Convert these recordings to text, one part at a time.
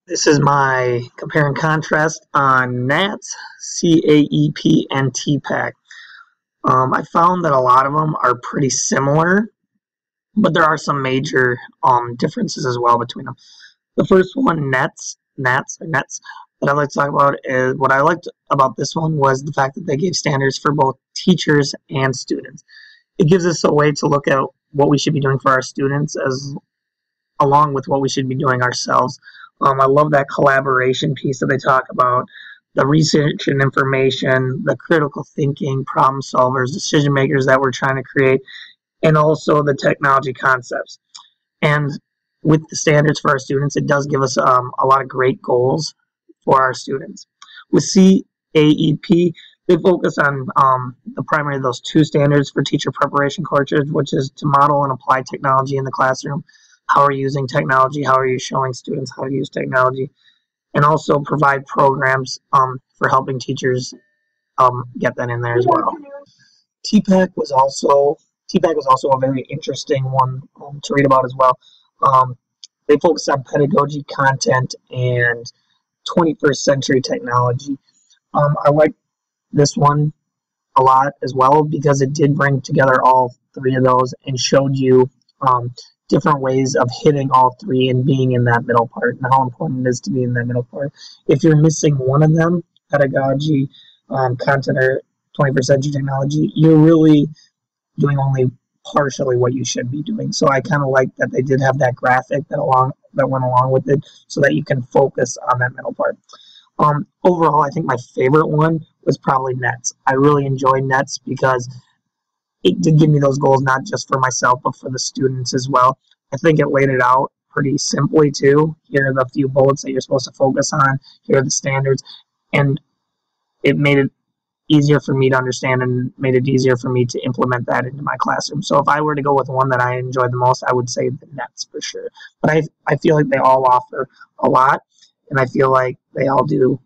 This is my compare and contrast on NATS, CAEP, and TPACK. I found that a lot of them are pretty similar, but there are some major differences as well between them. The first one, NETS, that I'd like to talk about is what I liked about this one was the fact that they gave standards for both teachers and students. It gives us a way to look at what we should be doing for our students as along with what we should be doing ourselves. I love that collaboration piece that they talk about, the research and information, the critical thinking, problem solvers, decision makers that we're trying to create, and also the technology concepts. And with the standards for our students, it does give us a lot of great goals for our students. With CAEP, they focus on the primary of those two standards for teacher preparation courses, which is to model and apply technology in the classroom. How are you using technology? How are you showing students how to use technology? And also provide programs for helping teachers get that in there as well. TPACK was also a very interesting one to read about as well. They focus on pedagogy, content, and 21st century technology. I like this one a lot as well because it did bring together all three of those and showed you different ways of hitting all three and being in that middle part and how important it is to be in that middle part. If you're missing one of them, pedagogy, content, or 21st century technology, you're really doing only partially what you should be doing. So I kind of like that they did have that graphic that went along with it so that you can focus on that middle part. Overall, I think my favorite one was probably NETS. I really enjoyed NETS because it did give me those goals not just for myself but for the students as well. I think it laid it out pretty simply too. Here are the few bullets that you're supposed to focus on. Here are the standards, and it made it easier for me to understand and made it easier for me to implement that into my classroom. So if I were to go with one that I enjoyed the most, I would say the NETS for sure. But I feel like they all offer a lot, and I feel like they all do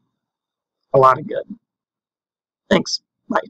a lot of good. Thanks. Bye.